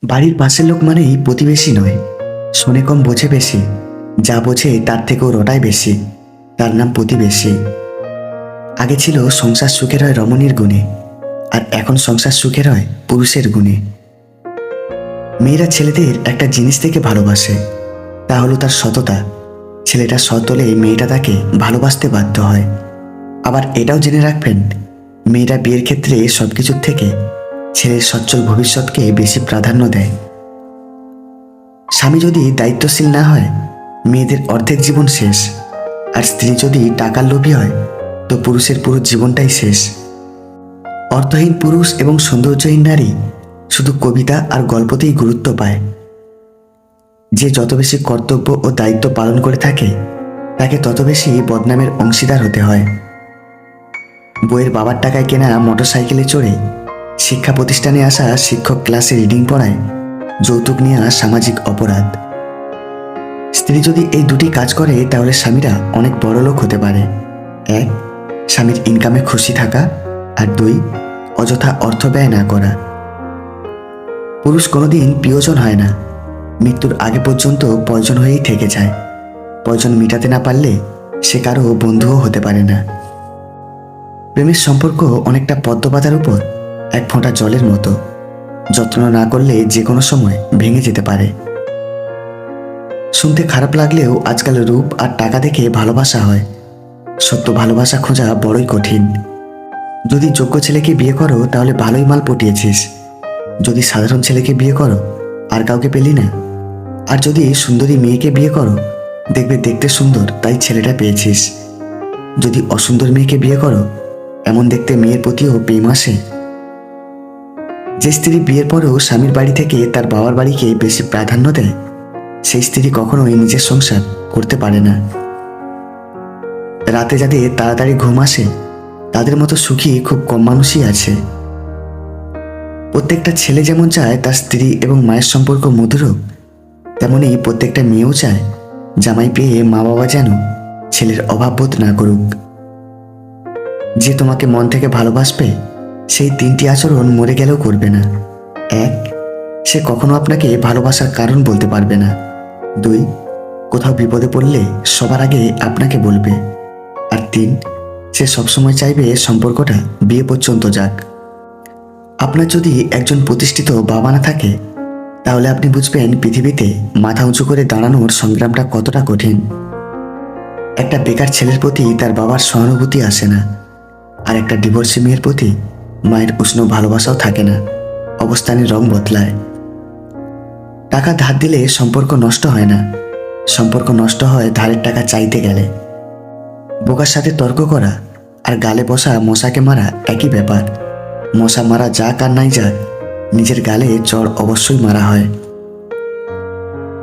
বাড়ির পাশের লোক মানেই প্রতিবেশী নয়। শোনে কম বোঝে বেশি, যা বোঝে তার থেকেও রটায় বেশি, তার নাম প্রতিবেশী। আগে ছিল সংসার সুখের হয় রমণীর গুণে, আর এখন সংসার সুখের হয় পুরুষের গুণে। মেয়েরা ছেলেদের একটা জিনিস থেকে ভালোবাসে, তা হলো তার সততা। ছেলেটা সৎ হলে মেয়েটা তাকে ভালোবাসতে বাধ্য হয়। আবার এটাও জেনে রাখবেন, মেয়েরা বিয়ের ক্ষেত্রে সবকিছুর থেকে ছেলের সচ্ছল ভবিষ্যৎকে বেশি প্রাধান্য দেয়। স্বামী যদি দায়িত্বশীল না হয়, মেয়েদের অর্ধেক জীবন শেষ। আর স্ত্রী যদি টাকার লোভী হয়, তো পুরুষের পুরো জীবনটাই শেষ। অর্থহীন পুরুষ এবং সৌন্দর্যহীন নারী শুধু কবিতা আর গল্পতেই গুরুত্ব পায়। যে যত বেশি কর্তব্য ও দায়িত্ব পালন করে থাকে, তাকে তত বেশি বদনামের অংশীদার হতে হয়। বইয়ের বাবার টাকায় কেনা মোটরসাইকেলে চড়ে শিক্ষা প্রতিষ্ঠানে আসা শিক্ষক ক্লাসে রিডিং পড়ায় যৌতুক নেওয়া সামাজিক অপরাধ। স্ত্রী যদি এই দুটি কাজ করে, তাহলে স্বামীরা অনেক বড় লোক হতে পারে। এক, স্বামীর ইনকামে খুশি থাকা, আর দুই, অযথা অর্থ ব্যয় না করা। পুরুষ কোনোদিন প্রিয়জন হয় না, মৃত্যুর আগে পর্যন্ত প্রয়োজন হয়েই থেকে যায়। প্রয়োজন মেটাতে না পারলে সে কারো বন্ধুও হতে পারে না। প্রেমের সম্পর্ক অনেকটা পদ্মপাতার উপর এক ফোঁটা জলের মতো, যত্ন না করলে যে কোনো সময় ভেঙে যেতে পারে। শুনতে খারাপ লাগলেও আজকাল রূপ আর টাকা দেখে ভালোবাসা হয়। সত্য ভালোবাসা খোঁজা বড়ই কঠিন। যদি যোগ্য ছেলেকে বিয়ে করো, তাহলে ভালোই মাল পটিয়েছিস। যদি সাধারণ ছেলেকে বিয়ে করো, আর কাউকে পেলি না। আর যদি সুন্দরী মেয়েকে বিয়ে করো, দেখবে দেখতে সুন্দর তাই ছেলেটা পেয়েছিস। যদি অসুন্দর মেয়েকে বিয়ে করো, এমন দেখতে মেয়ের প্রতিও প্রেম আসে। যে স্ত্রী বিয়ের পরেও স্বামীর বাড়ি থেকে তার বাবার বাড়িকে বেশি প্রাধান্য দেয়, সেই স্ত্রী কখনোই নিজের সংসার করতে পারে না। রাতে যাদের তাড়াতাড়ি ঘুম আসে, তাদের মতো সুখী খুব কম মানুষই আছে। প্রত্যেকটা ছেলে যেমন চায় তার স্ত্রী এবং মায়ের সম্পর্ক মধুর হোক, তেমনি প্রত্যেকটা মেয়েও চায় জামাই পেয়ে মা বাবা যেন ছেলের অভাব বোধ না করুক। যে তোমাকে মন থেকে ভালোবাসবে, সেই তিনটি আচরণ মরে গেলেও করবে না। এক, সে কখনো আপনাকে ভালোবাসার কারণ বলতে পারবে না। দুই, কোথাও বিপদে পড়লে সবার আগে আপনাকে বলবে। আর তিন, সে সবসময় চাইবে সম্পর্কটা বিয়ে পর্যন্ত যাক। আপনার যদি একজন প্রতিষ্ঠিত বাবা না থাকে, তাহলে আপনি বুঝবেন পৃথিবীতে মাথা উঁচু করে দাঁড়ানোর সংগ্রামটা কতটা কঠিন। একটা বেকার ছেলের প্রতি তার বাবার সহানুভূতি আসে না, আর একটা ডিভোর্সি মেয়ের প্রতি মায়ের উষ্ণ ভালোবাসাও থাকে না। অবস্থানের রং বদলায়। টাকা ধার দিলে সম্পর্ক নষ্ট হয় না, সম্পর্ক নষ্ট হয় ধারের টাকা চাইতে গেলে। বোকার সাথে তর্ক করা আর গালে বসা মশাকে মারা একই ব্যাপার। মশা মারা যাক আর নাই যাক, নিজের গালে চড় অবশ্যই মারা হয়।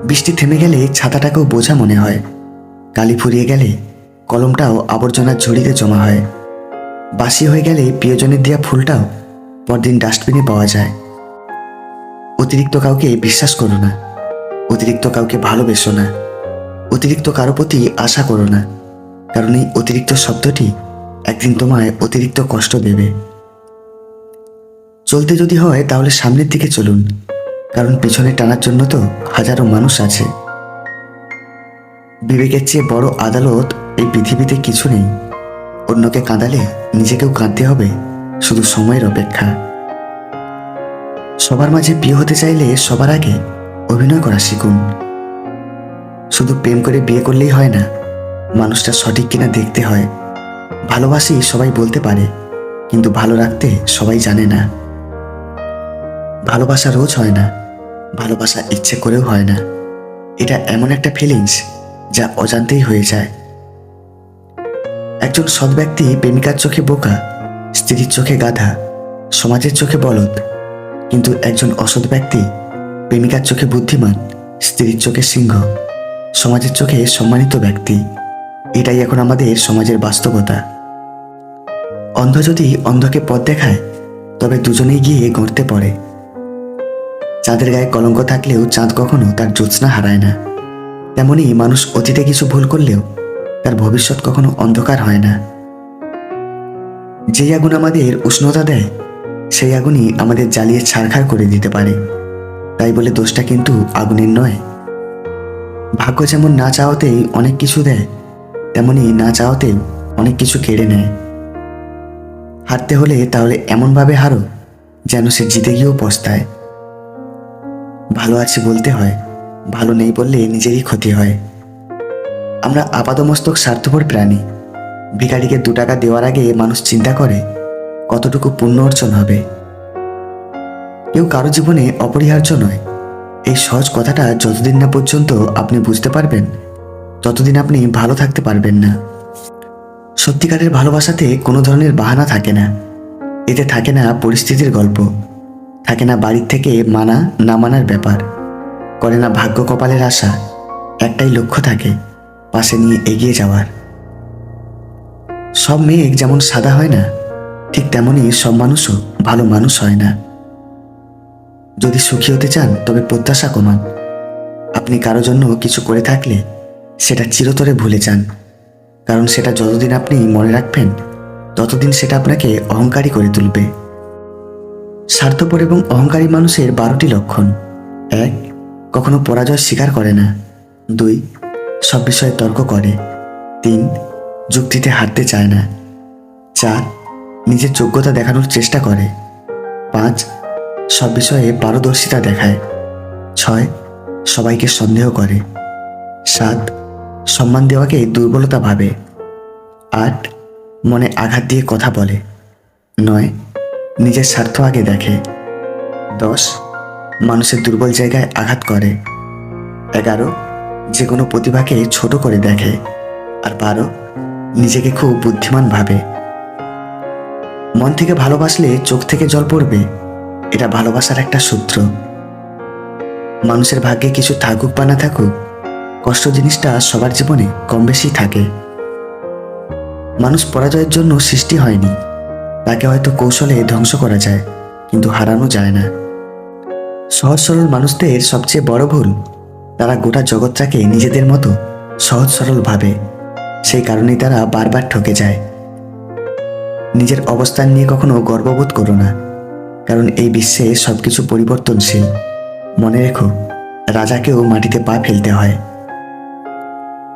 বৃষ্টি থেমে গেলে ছাতাটাকেও বোঝা মনে হয়। কালি ফুরিয়ে গেলে কলমটাও আবর্জনার ঝুড়িতে জমা হয়। বাসি হয়ে গেলে প্রিয়জনের দেওয়া ফুলটাও পরদিন ডাস্টবিনে পাওয়া যায়। অতিরিক্ত কাউকে বিশ্বাস করো না, অতিরিক্ত কাউকে ভালোবেসো না, অতিরিক্ত কারো প্রতি আশা করো না, কারণ এই অতিরিক্ত শব্দটি একদিন তোমায় অতিরিক্ত কষ্ট দেবে। চলতে যদি হয় তাহলে সামনের দিকে চলুন, কারণ পিছনে টানার জন্য তো হাজারো মানুষ আছে। বিবেকের চেয়ে বড় আদালত এই পৃথিবীতে কিছু নেই। অন্যকে কাঁদালে নিজেকেও কাঁদতে হবে, শুধু সময়ের অপেক্ষা। সবার মাঝে প্রিয় হতে চাইলে সবার আগে অভিনয় করা শিখুন। শুধু প্রেম করে বিয়ে করলেই হয় না, মানুষটা সঠিক কিনা দেখতে হয়। ভালোবাসি সবাই বলতে পারে, কিন্তু ভালো রাখতে সবাই জানে না। ভালোবাসা রোজ হয় না, ভালোবাসা ইচ্ছে করেও হয় না। এটা এমন একটা ফিলিংস যা অজান্তেই হয়ে যায়। একজন সৎ ব্যক্তি প্রেমিকার চোখে বোকা, স্ত্রীর চোখে গাধা, সমাজের চোখে বলদ। কিন্তু একজন অসৎ ব্যক্তি প্রেমিকার চোখে বুদ্ধিমান, স্ত্রীর চোখে সিংহ, সমাজের চোখে সম্মানিত ব্যক্তি। এটাই এখন আমাদের সমাজের বাস্তবতা। অন্ধ যদি অন্ধকে পথ দেখায়, তবে দুজনেই গিয়ে গর্তে পড়ে। চাঁদের গায়ে কলঙ্ক থাকলেও চাঁদ কখনো তার জ্যোৎস্না হারায় না। তেমনি মানুষ অতীতে কিছু ভুল করলেও তার ভবিষ্যৎ কখনো অন্ধকার হয় না। যেই আগুন আমাদের উষ্ণতা দেয়, সেই আগুনই আমাদের জ্বালিয়ে ছারখার করে দিতে পারে। তাই বলে দোষটা কিন্তু আগুনের নয়। ভাগ্য যেমন না চাওয়াতেই অনেক কিছু দেয়, তেমনি না চাওয়াতেও অনেক কিছু কেড়ে নেয়। হারতে হলে তাহলে এমনভাবে হারো যেন সে জিতে গিয়েও পস্তায়। ভালো আছি বলতে হয়, ভালো নেই বললে নিজেরই ক্ষতি হয়। আমরা আপাদমস্তক স্বার্থপর প্রাণী। ভিখারিকে 2 টাকা দেওয়ার আগে মানুষ চিন্তা করে কতটুকু পুণ্য অর্জন হবে। কেউ কারো জীবনে অপরিহার্য নয়, এই সহজ কথাটা যতদিন না পর্যন্ত আপনি বুঝতে পারবেন ততদিন আপনি ভালো থাকতে পারবেন না। সত্যিকারের ভালোবাসাতে কোনো ধরনের বাহানা থাকে না। এতে থাকে না পরিস্থিতির গল্প, থাকে না বাড়ির থেকে মানা না মানার ব্যাপার, করে না ভাগ্য কপালের আশা। একটাই লক্ষ্য থাকে, পাশে নিয়ে এগিয়ে যাওয়ার। সব মেঘ যেমন সাদা হয় না, ঠিক তেমনই সব মানুষও ভালো মানুষ হয় না। যদি সুখী হতে চান তবে প্রত্যাশা কমান। আপনি কারো জন্য কিছু করে থাকলে সেটা চিরতরে ভুলে যান, কারণ সেটা যতদিন আপনি মনে রাখবেন ততদিন সেটা আপনাকে অহংকারী করে তুলবে। স্বার্থপর এবং অহংকারী মানুষের 12টি লক্ষণ। 1. কখনো পরাজয় স্বীকার করে না। 2. সব বিষয়ে তর্ক করে। 3. যুক্তিতে হারতে চায় না। 4. নিজের যোগ্যতা দেখানোর চেষ্টা করে। 5. সব বিষয়ে পারদর্শিতা দেখায়। 6. সবাইকে সন্দেহ করে। 7. সম্মান দেওয়াকে দুর্বলতা ভাবে। 8. মনে আঘাত দিয়ে কথা বলে। 9. নিজের স্বার্থ আগে দেখে। 10. মানুষের দুর্বল জায়গায় আঘাত করে। 11. যে কোনো প্রতিভাকে ছোট করে দেখে। আর 12. নিজেকে খুব বুদ্ধিমান ভাবে। মন থেকে ভালোবাসলে চোখ থেকে জল পড়বে, এটা ভালোবাসার একটা সূত্র। মানুষের ভাগ্যে কিছু থাকুক বা না থাকুক, কষ্ট জিনিসটা সবার জীবনে কম বেশি থাকে। মানুষ পরাজয়ের জন্য সৃষ্টি হয়নি, তাকে হয়তো কৌশলে ধ্বংস করা যায়, কিন্তু হারানো যায় না। সহজ সরল মানুষদের সবচেয়ে বড় ভুল, তারা গোটা জগৎটাকে নিজেদের মতো সহজ সরল ভাবে। সেই কারণেই তারা বারবার ঠকে যায়। নিজের অবস্থান নিয়ে কখনো গর্ববোধ করো না, কারণ এই বিশ্বে সবকিছু পরিবর্তনশীল। মনে রেখো, রাজাকেও মাটিতে পা ফেলতে হয়।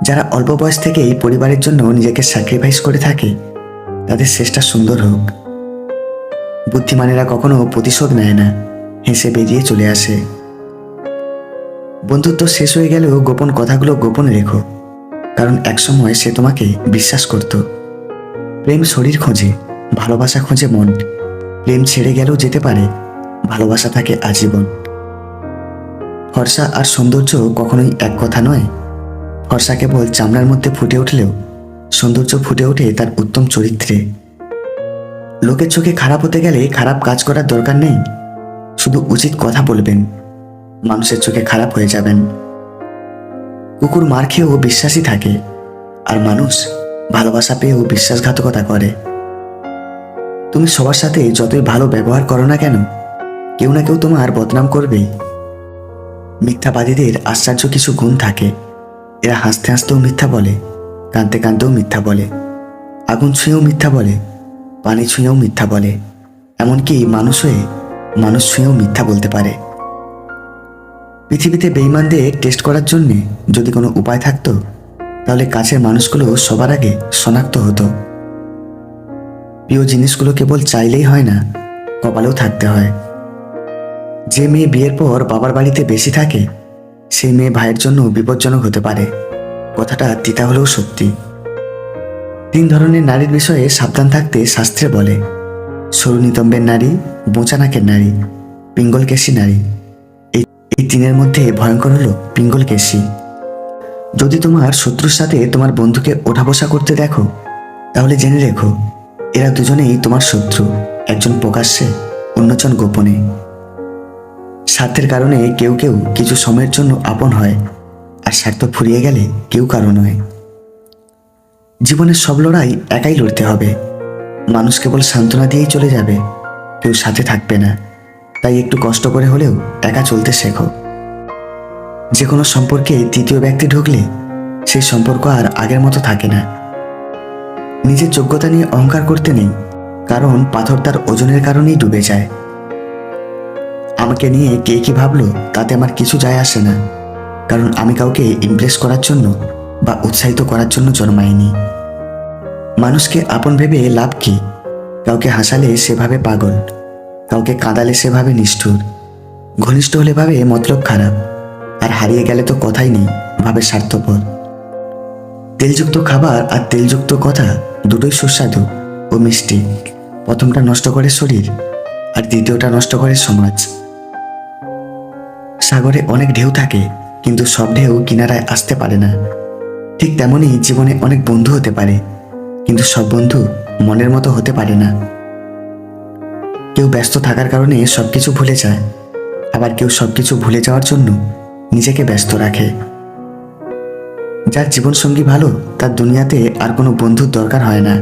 যারা অল্প বয়স থেকেই পরিবারের জন্য নিজেকে স্যাক্রিফাইস করে থাকে, তাদের শেষটা সুন্দর হোক। বুদ্ধিমানেরা কখনো প্রতিশোধ নেয় না, হেসে বেরিয়ে চলে আসে। বন্ধুত্ব শেষ হয়ে গেলেও গোপন কথাগুলো গোপন রেখো, কারণ একসময় সে তোমাকে বিশ্বাস করত। প্রেম শরীর খোঁজে, ভালোবাসা খোঁজে মন। প্রেম ছেড়ে গেলেও যেতে পারে, ভালোবাসা থাকে আজীবন। ফর্সা আর সৌন্দর্য কখনোই এক কথা নয়। ফর্সা কেবল চামড়ার মধ্যে ফুটে উঠলেও সৌন্দর্য ফুটে ওঠে তার উত্তম চরিত্রে। লোকের চোখে খারাপ হতে গেলে খারাপ কাজ করার দরকার নেই, শুধু উচিত কথা বলবেন, মানুষের চোখে খারাপ হয়ে যাবেন। কুকুর মার খেয়েও বিশ্বাসী থাকে, আর মানুষ ভালোবাসা পেয়েও বিশ্বাসঘাতকতা করে। তুমি সবার সাথে যতই ভালো ব্যবহার করো না কেন, কেউ না কেউ তোমার বদনাম করবেই। মিথ্যাবাদীদের আশ্চর্য কিছু গুণ থাকে। এরা হাসতে হাসতেও মিথ্যা বলে, কাঁদতে কাঁদতেও মিথ্যা বলে, আগুন ছুঁয়েও মিথ্যা বলে, পানি ছুঁয়েও মিথ্যা বলে, এমনকি মানুষ হয়ে মানুষ ছুঁয়েও মিথ্যা বলতে পারে। পৃথিবীতে বেঈমানদের টেস্ট করার জন্যে যদি কোনো উপায় থাকতো, তাহলে কাছের মানুষগুলো সবার আগে শনাক্ত হতো। প্রিয় জিনিসগুলো কেবল চাইলেই হয় না, কপালেও থাকতে হয়। যে মেয়ে বিয়ের পর বাবার বাড়িতে বেশি থাকে, সেই মেয়ে ভাইয়ের জন্য বিপজ্জনক হতে পারে। কথাটা তিতা হলেও সত্যি। 3 ধরনের নারীর বিষয়ে সাবধান থাকতে শাস্ত্রে বলে: সরু নিতম্বের নারী, বোঁচা নাকের নারী, পিঙ্গলকেশী নারী। এই 3-এর মধ্যে ভয়ঙ্কর হলো পিঙ্গলকেশী। যদি তোমার শত্রুর সাথে তোমার বন্ধুকে ওঠা বসা করতে দেখো, তাহলে জেনে রেখো এরা দুজনেই তোমার শত্রু, একজন প্রকাশ্যে, অন্যজন গোপনে। স্বার্থের কারণে কেউ কেউ কিছু সময়ের জন্য আপন হয়, আর স্বার্থ ফুরিয়ে গেলে কেউ কারো নয়। জীবনের সব লড়াই একাই লড়তে হবে। মানুষ কেবল সান্ত্বনা দিয়েই চলে যাবে, কেউ সাথে থাকবে না। তাই একটু কষ্ট করে হলেও একা চলতে শেখো। যে কোনো সম্পর্কে তৃতীয় ব্যক্তি ঢুকলে সেই সম্পর্ক আর আগের মতো থাকে না। নিজের যোগ্যতা নিয়ে অহংকার করতে নেই, কারণ পাথর তার ওজনের কারণেই ডুবে যায়। আমাকে নিয়ে কে কি ভাবলো তাতে আমার কিছু যায় আসে না, কারণ আমি কাউকে ইমপ্রেস করার জন্য বা উৎসাহিত করার জন্য জন্মাইনি। মানুষকে আপন ভেবে লাভ কি? কাউকে হাসালে সেভাবে পাগল, কাউকে কাঁদালে সেভাবে নিষ্ঠুর, ঘনিষ্ঠ হলে ভাবে মতলব খারাপ, আর হারিয়ে গেলে তো কথাই নেই, ভাবে স্বার্থপর। তেলযুক্ত খাবার আর তেলযুক্ত কথা দুটোই সুস্বাদু ও মিষ্টি। প্রথমটা নষ্ট করে শরীর, আর দ্বিতীয়টা নষ্ট করে সমাজ। সাগরে অনেক ঢেউ থাকে, কিন্তু সব ঢেউ কিনারায় আসতে পারে না। ঠিক তেমনই জীবনে অনেক বন্ধু হতে পারে, কিন্তু সব বন্ধু মনের মতো হতে পারে না। কেউ ব্যস্ত থাকার কারণে সবকিছু ভুলে যায়, আবার কেউ সবকিছু ভুলে যাওয়ার জন্য নিজেকে ব্যস্ত রাখে। যার জীবনসঙ্গী ভালো, তার দুনিয়াতে আর কোনো বন্ধুর দরকার হয় না।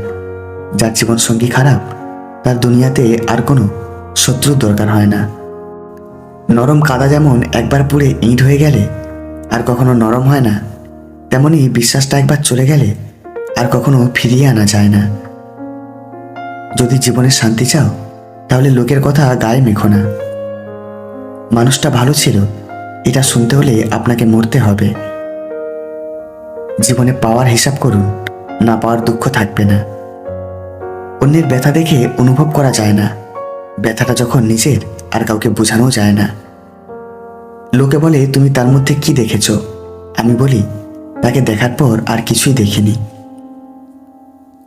যার জীবনসঙ্গী খারাপ, তার দুনিয়াতে আর কোনো শত্রুর দরকার হয় না। নরম কাদা যেমন একবার পুড়ে ইট হয়ে গেলে আর কখনো নরম হয় না, তেমনি বিশ্বাসটা একবার চলে গেলে আর কখনো ফিরিয়ে আনা যায় না। যদি জীবনে শান্তি চাও, তাহলে লোকের কথা গায়ে মেখো না। মানুষটা ভালো ছিল, এটা শুনতে হলে আপনাকে মরতে হবে। জীবনে পাওয়ার হিসাব করুন, না পাওয়ার দুঃখ থাকবে না। অন্যের ব্যথা দেখে অনুভব করা যায় না, ব্যথাটা যখন নিজের আর কাউকে বোঝানো যায় না। লোকে বলে তুমি তার মধ্যে কি দেখেছ? আমি বলি তাকে দেখার পর আর কিছুই দেখিনি।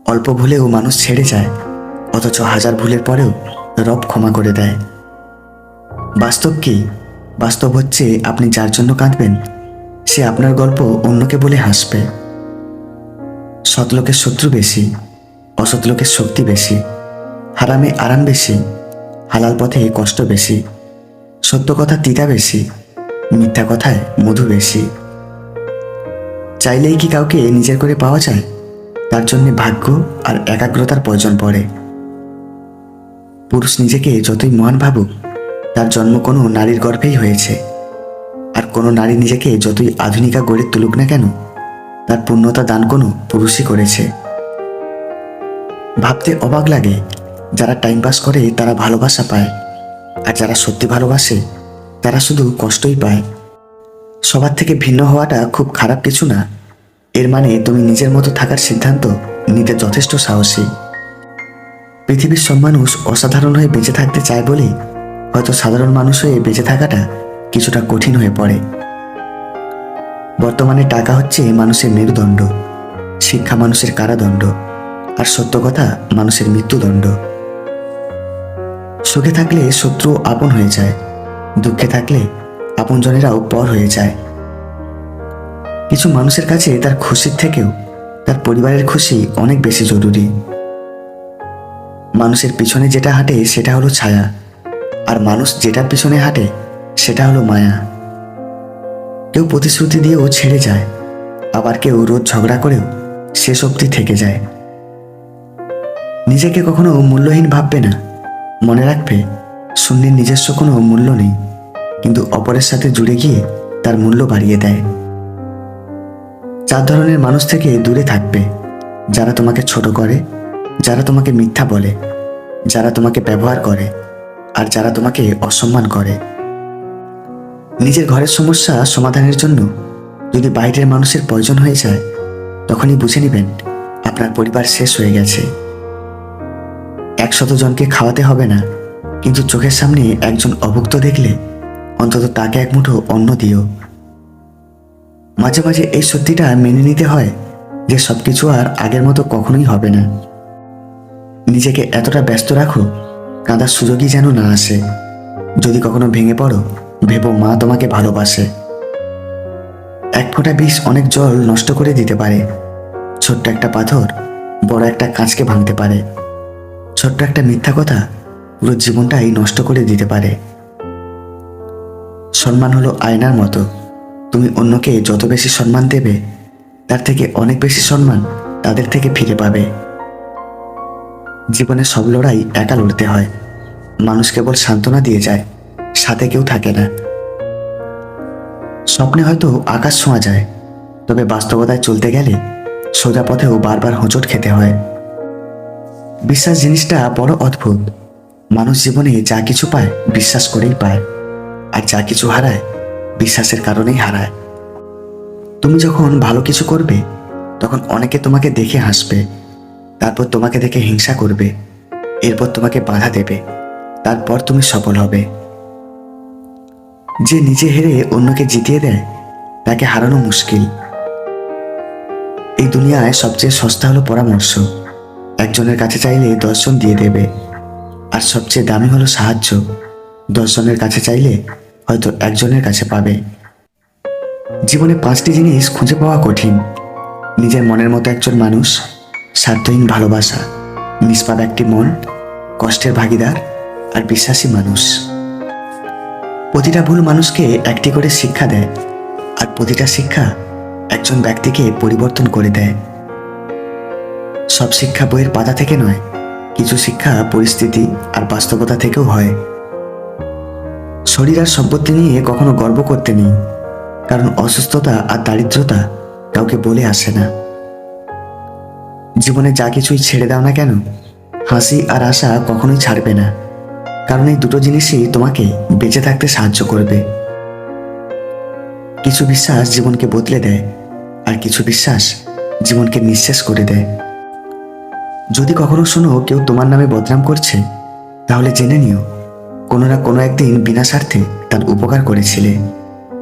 অল্প ভুলেও মানুষ ছেড়ে যায়, অথচ হাজার ভুলের পরেও রব ক্ষমা করে দেয়। বাস্তব কি? বাস্তব হচ্ছে আপনি যার জন্য কাঁদবেন, সে আপনার গল্প অন্যকে বলে হাসবে। সৎ লোকের শত্রু বেশি, অসৎ লোকের শক্তি বেশি। হারামে আরাম বেশি, হালাল পথে কষ্ট বেশি। সত্য কথা তিতা বেশি, মিথ্যা কথায় মধু বেশি। চাইলেই কি কাউকে নিজের করে পাওয়া যায়? তার জন্য ভাগ্য আর একাগ্রতার প্রয়োজন পড়ে। পুরুষ নিজেকে যতই মহান ভাবুক, তার জন্ম কোনো নারীর গর্ভেই হয়েছে। আর কোনো নারী নিজেকে যতই আধুনিকা গড়ে তুলুক না কেন, তার পূর্ণতা দান কোনো পুরুষই করেছে। ভাবতে অবাক লাগে, যারা টাইম পাস করে তারা ভালোবাসা পায়, আর যারা সত্যি ভালোবাসে তারা শুধু কষ্টই পায়। সবার থেকে ভিন্ন হওয়াটা খুব খারাপ কিছু না, এর মানে তুমি নিজের মতো থাকার সিদ্ধান্ত নিতে যথেষ্ট সাহসী। পৃথিবীর সব মানুষ অসাধারণ হয়ে বেঁচে থাকতে চায় বলেই হয়তো সাধারণ মানুষ হয়ে বেঁচে থাকাটা কিছুটা কঠিন হয়ে পড়ে। বর্তমানে টাকা হচ্ছে মানুষের মেরুদণ্ড, শিক্ষা মানুষের কারাদণ্ড, আর সত্য কথা মানুষের মৃত্যুদণ্ড। সুখে থাকলে শত্রু আপন হয়ে যায়, দুঃখে থাকলে আপনজনেরাও পর হয়ে যায়। কিছু মানুষের কাছে তার খুশির থেকেও তার পরিবারের খুশি অনেক বেশি জরুরি। মানুষের পিছনে যেটা হাঁটে সেটা হলো ছায়া, আর মানুষ যেটার পিছনে হাঁটে সেটা হলো মায়া। কেউ প্রতিশ্রুতি দিয়েও ছেড়ে যায়, আবার কেউ রোজ ঝগড়া করেও শেষ অবধি থেকে যায়। নিজেকে কখনো মূল্যহীন ভাববে না। মনে রাখবে, শূন্যের নিজস্ব কোনো মূল্য নেই, কিন্তু অপরের সাথে জুড়ে গিয়ে তার মূল্য বাড়িয়ে দেয়। 4 ধরনের মানুষ থেকে দূরে থাকবে: যারা তোমাকে ছোট করে, যারা তোমাকে মিথ্যা বলে, যারা তোমাকে ব্যবহার করে, আর যারা তোমাকে অসম্মান করে। নিজের ঘরের সমস্যা সমাধানের জন্য যদি বাইরের মানুষের প্রয়োজন হয়ে যায়, তখনই বুঝে নেবেন আপনার পরিবার শেষ হয়ে গেছে। 100 জনকে খাওয়াতে হবে না, কিন্তু চোখের সামনে একজন অভুক্ত দেখলে অন্তত তাকে এক মুঠো অন্ন দিও। মাঝে মাঝে এই সত্যিটা মেনে নিতে হয় যে সবকিছু আর আগের মতো কখনোই হবে না। নিজেকে এতটা ব্যস্ত রাখো, কাঁদার সুযোগই যেন না আসে। যদি কখনো ভেঙে পড়ো, ভেবো মা তোমাকে ভালোবাসে। 1 ফোঁটা বিষ অনেক জল নষ্ট করে দিতে পারে। ছোট্ট একটা পাথর বড় একটা কাঁচকে ভাঙতে পারে। ছোট্ট একটা মিথ্যা কথা পুরো জীবনটাই নষ্ট করে দিতে পারে। সম্মান হলো আয়নার মতো, তুমি অন্যকে যত বেশি সম্মান দেবে, তার থেকে অনেক বেশি সম্মান তাদের থেকে ফিরে পাবে। জীবনে সব লড়াই একা লড়তে হয়। মানুষ কেবল সান্ত্বনা দিয়ে যায়, সাথে কেউ থাকে না। স্বপ্নে হয়তো আকাশ ছোঁয়া যায়, তবে বাস্তবতায় চলতে গেলে সোজা পথেও বারবার হোঁচট খেতে হয়। বিশ্বাস জিনিসটা বড় অদ্ভুত। মানুষ জীবনে যা কিছু পায় বিশ্বাস করেই পায়। আর যা কিছু হারায় বিশ্বাসের কারণেই হারায়। তুমি যখন ভালো কিছু করবে তখন অনেকে তোমাকে দেখে হাসবে, তারপর তোমাকে দেখে হিংসা করবে, এরপর তোমাকে বাধা দেবে, তারপর তুমি সফল হবে। যে নিজে হেরে অন্যকে জিতিয়ে দেয় তাকে হারানো মুশকিল। এই দুনিয়ায় সবচেয়ে সস্তা হলো পরামর্শ, একজনের কাছে চাইলে 10 জন দিয়ে দেবে। আর সবচেয়ে দামি হলো সাহায্য, 10 জনের কাছে চাইলে হয়তো একজনের কাছে পাবে। জীবনে 5টি জিনিস খুঁজে পাওয়া কঠিন: নিজের মনের মতো একজন মানুষ, স্বার্থহীন ভালোবাসা, নিষ্পাপ একটি মন, কষ্টের ভাগিদার আর বিশ্বাসী মানুষ। প্রতিটা ভুল মানুষকে একটি করে শিক্ষা দেয়, আর প্রতিটা শিক্ষা একজন ব্যক্তিকে পরিবর্তন করে দেয়। সব শিক্ষা বইয়ের পাতা থেকে নয়, কিছু শিক্ষা পরিস্থিতি আর বাস্তবতা থেকেও হয়। শরীর আর সম্পত্তি নিয়ে কখনো গর্ব করতে নেই, কারণ অসুস্থতা আর দারিদ্রতা কাউকে বলে আসে না। জীবনে যা কিছুই ছেড়ে দাও না কেন, হাসি আর আশা কখনোই ছাড়বে না, কারণ এই দুটো জিনিসই তোমাকে বেঁচে থাকতে সাহায্য করবে। কিছু বিশ্বাস জীবনকে বদলে দেয়, আর কিছু বিশ্বাস জীবনকে নিঃশেষ করে দেয়। যদি কখনো শোনো কেউ তোমার নামে বদনাম করছে, তাহলে জেনে নিও কোনো না কোনো একদিন বিনা স্বার্থে তার উপকার করেছিলে।